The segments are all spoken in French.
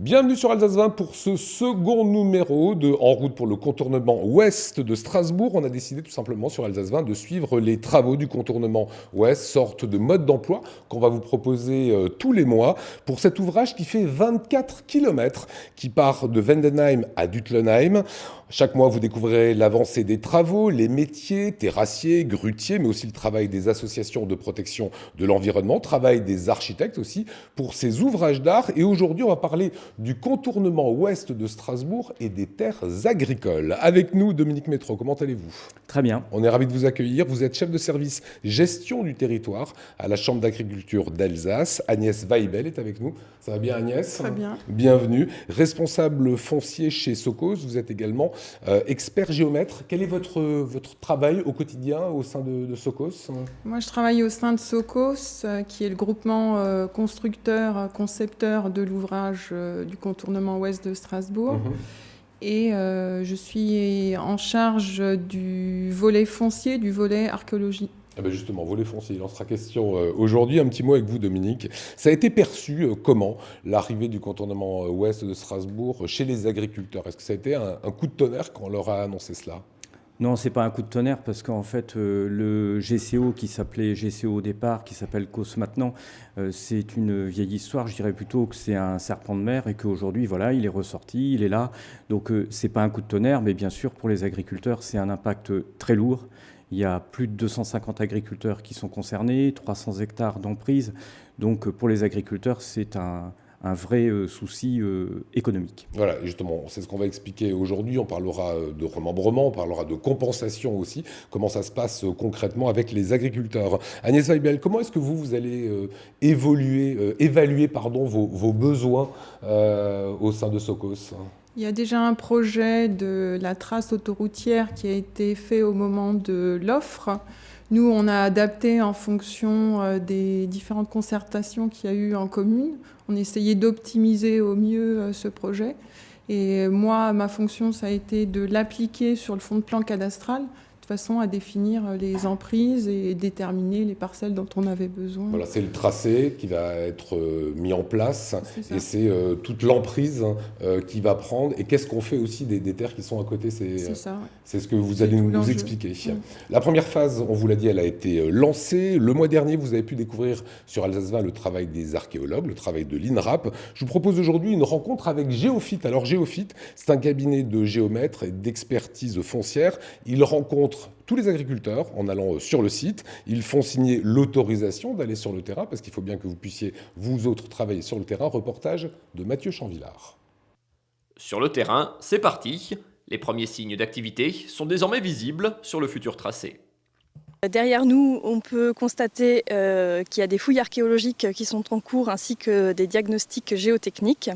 Bienvenue sur Alsace 20 pour ce second numéro de En route pour le contournement ouest de Strasbourg. On a décidé tout simplement sur Alsace 20 de suivre les travaux du contournement ouest, sorte de mode d'emploi qu'on va vous proposer tous les mois pour cet ouvrage qui fait 24 km, qui part de Vendenheim à Dutlenheim. Chaque mois, vous découvrirez l'avancée des travaux, les métiers, terrassiers, grutiers, mais aussi le travail des associations de protection de l'environnement, travail des architectes aussi pour ces ouvrages d'art. Et aujourd'hui, on va parler du contournement ouest de Strasbourg et des terres agricoles. Avec nous, Dominique Métro, comment allez-vous ? Très bien. On est ravis de vous accueillir. Vous êtes chef de service gestion du territoire à la Chambre d'agriculture d'Alsace. Agnès Weibel est avec nous. Ça va bien, Agnès ? Très bien. Bienvenue. Responsable foncier chez Socos, vous êtes également expert géomètre. Quel est votre travail au quotidien au sein de Socos ? Moi, je travaille au sein de Socos, qui est le groupement concepteur de l'ouvrage du contournement ouest de Strasbourg. Et je suis en charge du volet foncier, du volet archéologie. Ah ben justement, volet foncier, il en sera question aujourd'hui. Un petit mot avec vous, Dominique. Ça a été perçu comment, l'arrivée du contournement ouest de Strasbourg chez les agriculteurs ? Est-ce que ça a été un coup de tonnerre quand on leur a annoncé cela ? Non, c'est pas un coup de tonnerre parce qu'en fait, le GCO qui s'appelait GCO au départ, qui s'appelle COS maintenant, c'est une vieille histoire. Je dirais plutôt que c'est un serpent de mer et qu'aujourd'hui, voilà, il est ressorti, il est là. Donc, c'est pas un coup de tonnerre, mais bien sûr, pour les agriculteurs, c'est un impact très lourd. Il y a plus de 250 agriculteurs qui sont concernés, 300 hectares d'emprise. Donc, pour les agriculteurs, c'est un vrai souci économique. Voilà, justement, c'est ce qu'on va expliquer aujourd'hui. On parlera de remembrement, on parlera de compensation aussi, comment ça se passe concrètement avec les agriculteurs. Agnès Weibel, comment est-ce que vous allez évaluer vos besoins au sein de Socos ? Il y a déjà un projet de la trace autoroutière qui a été fait au moment de l'offre. Nous, on a adapté en fonction des différentes concertations qu'il y a eu en commune. On essayait d'optimiser au mieux ce projet. Et moi, ma fonction, ça a été de l'appliquer sur le fond de plan cadastral, de façon à définir les emprises et déterminer les parcelles dont on avait besoin. Voilà, c'est le tracé qui va être mis en place et c'est toute l'emprise qui va prendre. Et qu'est-ce qu'on fait aussi des terres qui sont à côté ? C'est ça. C'est ce que vous allez nous expliquer. La première phase, on vous l'a dit, elle a été lancée. Le mois dernier, vous avez pu découvrir sur Alsace 20 le travail des archéologues, le travail de l'INRAP. Je vous propose aujourd'hui une rencontre avec Géophite. Alors Géophite, c'est un cabinet de géomètres et d'expertise foncière. Il rencontre tous les agriculteurs en allant sur le site. Ils font signer l'autorisation d'aller sur le terrain parce qu'il faut bien que vous puissiez, vous autres, travailler sur le terrain. Reportage de Mathieu Chanvillard. Sur le terrain, c'est parti. Les premiers signes d'activité sont désormais visibles sur le futur tracé. Derrière nous, on peut constater qu'il y a des fouilles archéologiques qui sont en cours ainsi que des diagnostics géotechniques.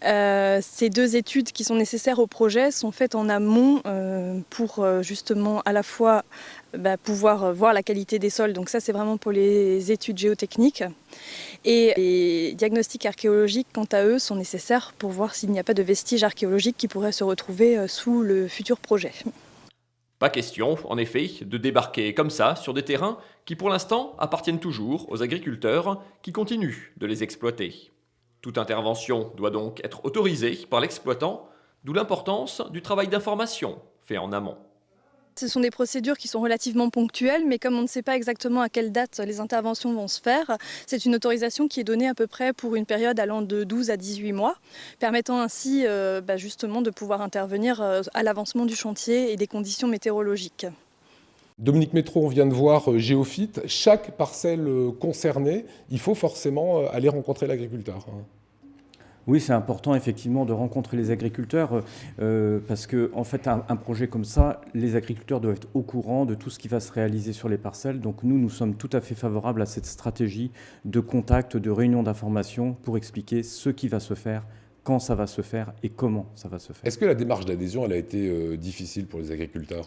Ces deux études qui sont nécessaires au projet sont faites en amont pour justement à la fois pouvoir voir la qualité des sols, donc ça c'est vraiment pour les études géotechniques. Et les diagnostics archéologiques, quant à eux, sont nécessaires pour voir s'il n'y a pas de vestiges archéologiques qui pourraient se retrouver sous le futur projet. Pas question, en effet, de débarquer comme ça sur des terrains qui pour l'instant appartiennent toujours aux agriculteurs qui continuent de les exploiter. Toute intervention doit donc être autorisée par l'exploitant, d'où l'importance du travail d'information fait en amont. Ce sont des procédures qui sont relativement ponctuelles, mais comme on ne sait pas exactement à quelle date les interventions vont se faire, c'est une autorisation qui est donnée à peu près pour une période allant de 12 à 18 mois, permettant ainsi justement de pouvoir intervenir à l'avancement du chantier et des conditions météorologiques. Dominique Métro, on vient de voir Géophite. Chaque parcelle concernée, il faut forcément aller rencontrer l'agriculteur. Oui, c'est important effectivement de rencontrer les agriculteurs parce que en fait, un projet comme ça, les agriculteurs doivent être au courant de tout ce qui va se réaliser sur les parcelles. Donc nous sommes tout à fait favorables à cette stratégie de contact, de réunion d'information pour expliquer ce qui va se faire, quand ça va se faire et comment ça va se faire. Est-ce que la démarche d'adhésion, elle a été difficile pour les agriculteurs ?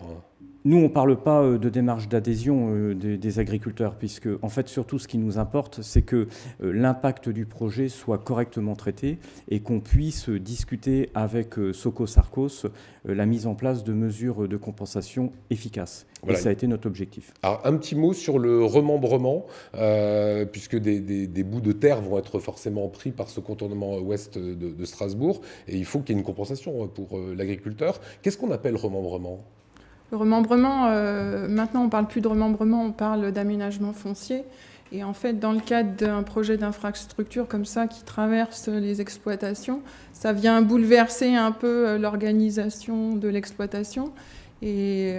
Nous, on ne parle pas de démarche d'adhésion des agriculteurs, puisque, en fait, surtout, ce qui nous importe, c'est que l'impact du projet soit correctement traité et qu'on puisse discuter avec Socos-Arcos la mise en place de mesures de compensation efficaces. Voilà. Et ça a été notre objectif. Alors, un petit mot sur le remembrement, puisque des bouts de terre vont être forcément pris par ce contournement ouest de Strasbourg, et il faut qu'il y ait une compensation pour l'agriculteur. Qu'est-ce qu'on appelle remembrement ? Le remembrement, maintenant on ne parle plus de remembrement, on parle d'aménagement foncier. Et en fait, dans le cadre d'un projet d'infrastructure comme ça qui traverse les exploitations, ça vient bouleverser un peu l'organisation de l'exploitation. Et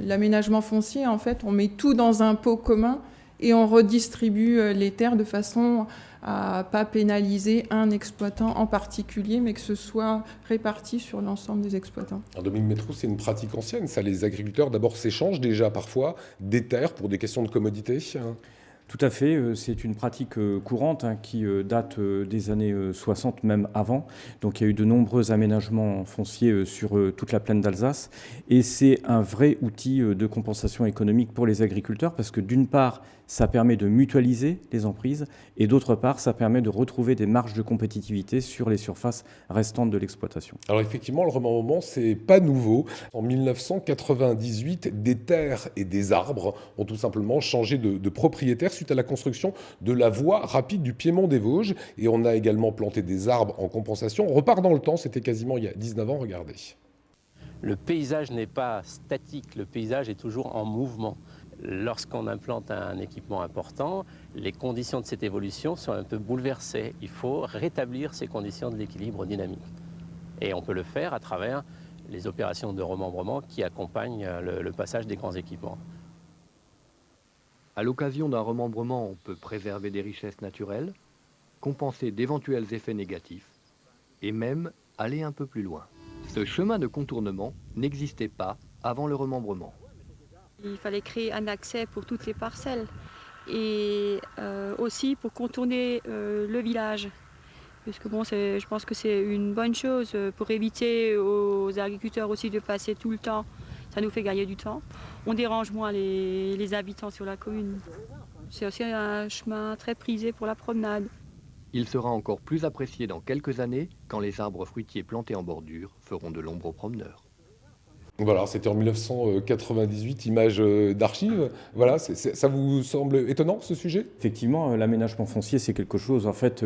l'aménagement foncier, en fait, on met tout dans un pot commun et on redistribue les terres de façon à ne pas pénaliser un exploitant en particulier, mais que ce soit réparti sur l'ensemble des exploitants. Alors, Dominique Métrou, c'est une pratique ancienne, ça. Les agriculteurs, d'abord, s'échangent déjà parfois des terres pour des questions de commodité. Tout à fait, c'est une pratique courante qui date des années 60, même avant. Donc il y a eu de nombreux aménagements fonciers sur toute la plaine d'Alsace. Et c'est un vrai outil de compensation économique pour les agriculteurs parce que d'une part, ça permet de mutualiser les emprises et d'autre part, ça permet de retrouver des marges de compétitivité sur les surfaces restantes de l'exploitation. Alors effectivement, le remembrement, c'est pas nouveau. En 1998, des terres et des arbres ont tout simplement changé de propriétaire suite à la construction de la voie rapide du Piémont des Vosges. Et on a également planté des arbres en compensation. On repart dans le temps, c'était quasiment il y a 19 ans, regardez. Le paysage n'est pas statique, le paysage est toujours en mouvement. Lorsqu'on implante un équipement important, les conditions de cette évolution sont un peu bouleversées. Il faut rétablir ces conditions de l'équilibre dynamique. Et on peut le faire à travers les opérations de remembrement qui accompagnent le passage des grands équipements. À l'occasion d'un remembrement, on peut préserver des richesses naturelles, compenser d'éventuels effets négatifs et même aller un peu plus loin. Ce chemin de contournement n'existait pas avant le remembrement. Il fallait créer un accès pour toutes les parcelles et aussi pour contourner le village. Puisque bon, je pense que c'est une bonne chose pour éviter aux agriculteurs aussi de passer tout le temps. Ça nous fait gagner du temps. On dérange moins les habitants sur la commune. C'est aussi un chemin très prisé pour la promenade. Il sera encore plus apprécié dans quelques années quand les arbres fruitiers plantés en bordure feront de l'ombre aux promeneurs. Voilà, c'était en 1998, image d'archives. Voilà, ça vous semble étonnant, ce sujet ? Effectivement, l'aménagement foncier, c'est quelque chose en fait,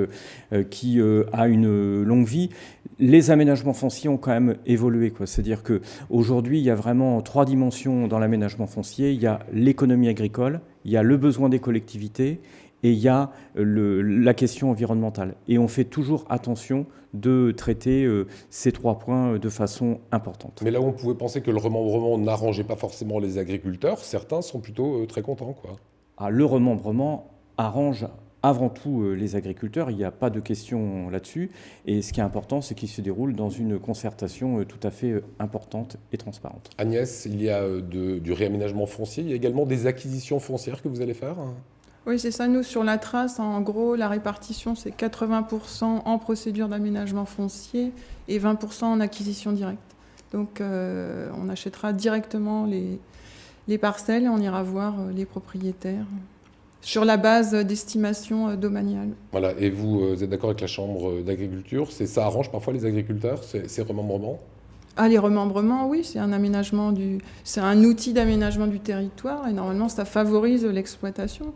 qui a une longue vie. Les aménagements fonciers ont quand même évolué, quoi. C'est-à-dire qu'aujourd'hui, il y a vraiment 3 dimensions dans l'aménagement foncier. Il y a l'économie agricole, il y a le besoin des collectivités et il y a la question environnementale. Et on fait toujours attention de traiter ces 3 points de façon importante. Mais là où on pouvait penser que le remembrement n'arrangeait pas forcément les agriculteurs, certains sont plutôt très contents, quoi. Le remembrement arrange avant tout les agriculteurs, il n'y a pas de question là-dessus. Et ce qui est important, c'est qu'il se déroule dans une concertation tout à fait importante et transparente. Agnès, il y a du réaménagement foncier, il y a également des acquisitions foncières que vous allez faire ? Oui, c'est ça. Nous, sur la trace, en gros, la répartition, c'est 80% en procédure d'aménagement foncier et 20% en acquisition directe. Donc, on achètera directement les parcelles et on ira voir les propriétaires sur la base d'estimation domaniale. Voilà. Et vous êtes d'accord avec la Chambre d'agriculture ? Ça arrange parfois les agriculteurs, ces remembrements ? Les remembrements, oui, c'est un outil d'aménagement du territoire et normalement, ça favorise l'exploitation.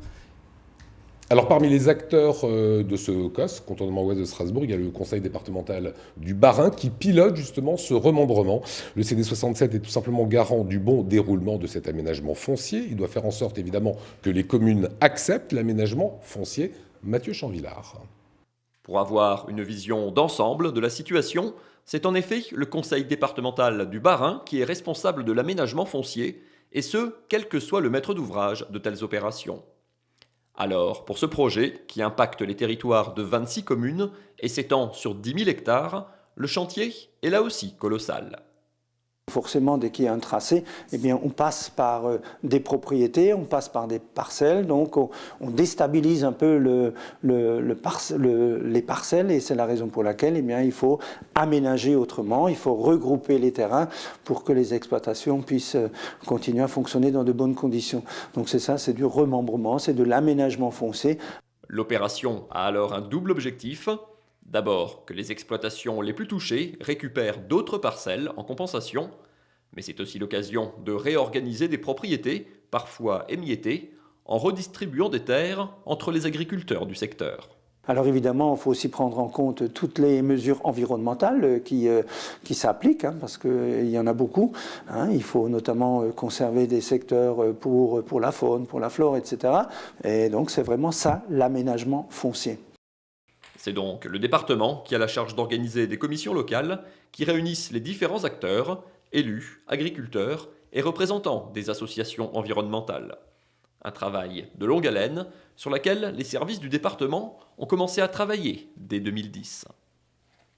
Alors, parmi les acteurs de ce COS, contournement ouest de Strasbourg, il y a le conseil départemental du Bas-Rhin qui pilote justement ce remembrement. Le CD67 est tout simplement garant du bon déroulement de cet aménagement foncier. Il doit faire en sorte, évidemment, que les communes acceptent l'aménagement foncier. Mathieu Chanvillard. Pour avoir une vision d'ensemble de la situation, c'est en effet le conseil départemental du Bas-Rhin qui est responsable de l'aménagement foncier, et ce, quel que soit le maître d'ouvrage de telles opérations. Alors, pour ce projet, qui impacte les territoires de 26 communes et s'étend sur 10 000 hectares, le chantier est là aussi colossal. Forcément, dès qu'il y a un tracé, eh bien, on passe par des propriétés, on passe par des parcelles, donc on déstabilise un peu les parcelles, et c'est la raison pour laquelle eh bien, il faut aménager autrement, il faut regrouper les terrains pour que les exploitations puissent continuer à fonctionner dans de bonnes conditions. Donc c'est ça, c'est du remembrement, c'est de l'aménagement foncier. L'opération a alors un double objectif. D'abord, que les exploitations les plus touchées récupèrent d'autres parcelles en compensation, mais c'est aussi l'occasion de réorganiser des propriétés, parfois émiettées, en redistribuant des terres entre les agriculteurs du secteur. Alors évidemment, il faut aussi prendre en compte toutes les mesures environnementales qui s'appliquent, parce qu'il y en a beaucoup. Il faut notamment conserver des secteurs pour la faune, pour la flore, etc. Et donc c'est vraiment ça, l'aménagement foncier. C'est donc le département qui a la charge d'organiser des commissions locales qui réunissent les différents acteurs, élus, agriculteurs et représentants des associations environnementales. Un travail de longue haleine sur lequel les services du département ont commencé à travailler dès 2010.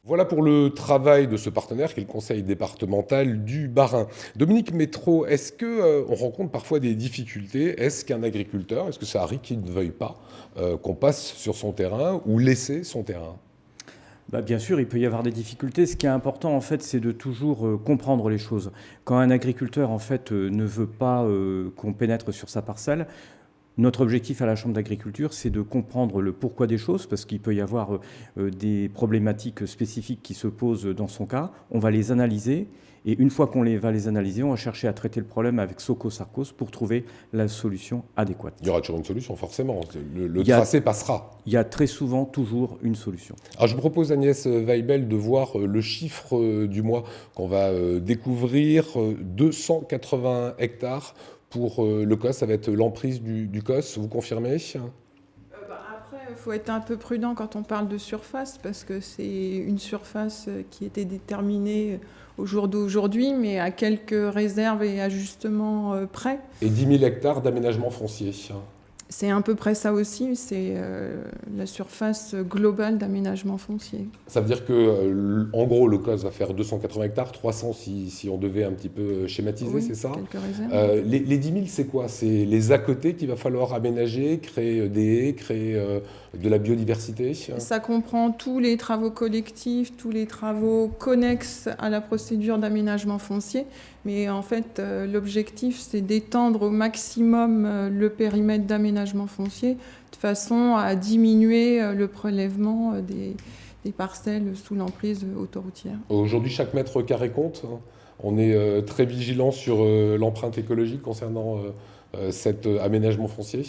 Voilà pour le travail de ce partenaire qui est le conseil départemental du Bas-Rhin. Dominique Métraud, est-ce qu'on rencontre parfois des difficultés? Est-ce qu'un agriculteur, est-ce que ça arrive qu'il ne veuille pas qu'on passe sur son terrain ou laisser son terrain? Bien sûr, il peut y avoir des difficultés. Ce qui est important, en fait, c'est de toujours comprendre les choses. Quand un agriculteur, en fait, ne veut pas qu'on pénètre sur sa parcelle, notre objectif à la Chambre d'agriculture, c'est de comprendre le pourquoi des choses, parce qu'il peut y avoir des problématiques spécifiques qui se posent dans son cas. On va les analyser, et une fois qu'on va les analyser, on va chercher à traiter le problème avec SOCO/SARCOS pour trouver la solution adéquate. Il y aura toujours une solution, forcément. Le tracé passera. Il y a très souvent toujours une solution. Alors, je vous propose, Agnès Weibel, de voir le chiffre du mois qu'on va découvrir. 280 hectares. Pour le COS, ça va être l'emprise du COS, vous confirmez? Après, il faut être un peu prudent quand on parle de surface, parce que c'est une surface qui était déterminée au jour d'aujourd'hui, mais à quelques réserves et ajustements près. Et 10 000 hectares d'aménagement foncier. C'est à peu près ça aussi, c'est la surface globale d'aménagement foncier. Ça veut dire que, en gros, le COS va faire 280 hectares, 300 si on devait un petit peu schématiser, oui, c'est ça? Quelques réserves. Les 10 000, c'est quoi? C'est les à côté qu'il va falloir aménager, créer des haies, créer de la biodiversité? Ça comprend tous les travaux collectifs, tous les travaux connexes à la procédure d'aménagement foncier. Mais en fait, l'objectif, c'est d'étendre au maximum le périmètre d'aménagement foncier de façon à diminuer le prélèvement des parcelles sous l'emprise autoroutière. Aujourd'hui, chaque mètre carré compte. On est très vigilant sur l'empreinte écologique concernant cet aménagement foncier.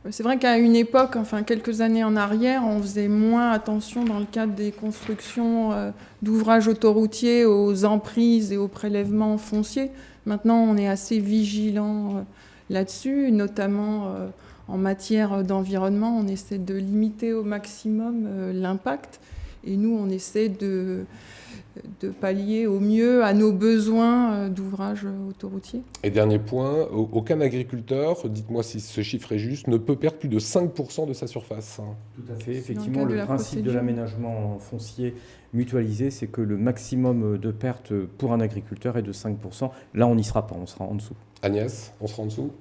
C'est vrai qu'à une époque, enfin quelques années en arrière, on faisait moins attention dans le cadre des constructions d'ouvrages autoroutiers aux emprises et aux prélèvements fonciers. Maintenant, on est assez vigilant là-dessus, notamment en matière d'environnement. On essaie de limiter au maximum l'impact et nous, on essaie de pallier au mieux à nos besoins d'ouvrages autoroutiers. Et dernier point, aucun agriculteur, dites-moi si ce chiffre est juste, ne peut perdre plus de 5% de sa surface. Tout à fait. Effectivement, le principe de l'aménagement foncier mutualisé, c'est que le maximum de pertes pour un agriculteur est de 5%. Là, on n'y sera pas, on sera en dessous. Agnès, on sera en dessous ?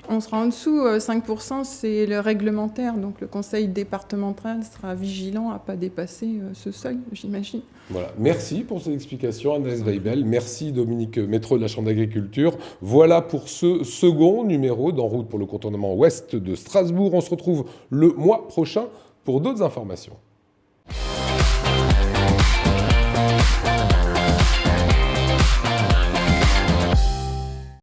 On sera en dessous, 5%, c'est le réglementaire, donc le conseil départemental sera vigilant à ne pas dépasser ce seuil, j'imagine. Voilà. Merci pour ces explications, Agnès Weibel. Merci Dominique Métraud de la Chambre d'agriculture. Voilà pour ce second numéro d'En route pour le contournement ouest de Strasbourg. On se retrouve le mois prochain pour d'autres informations.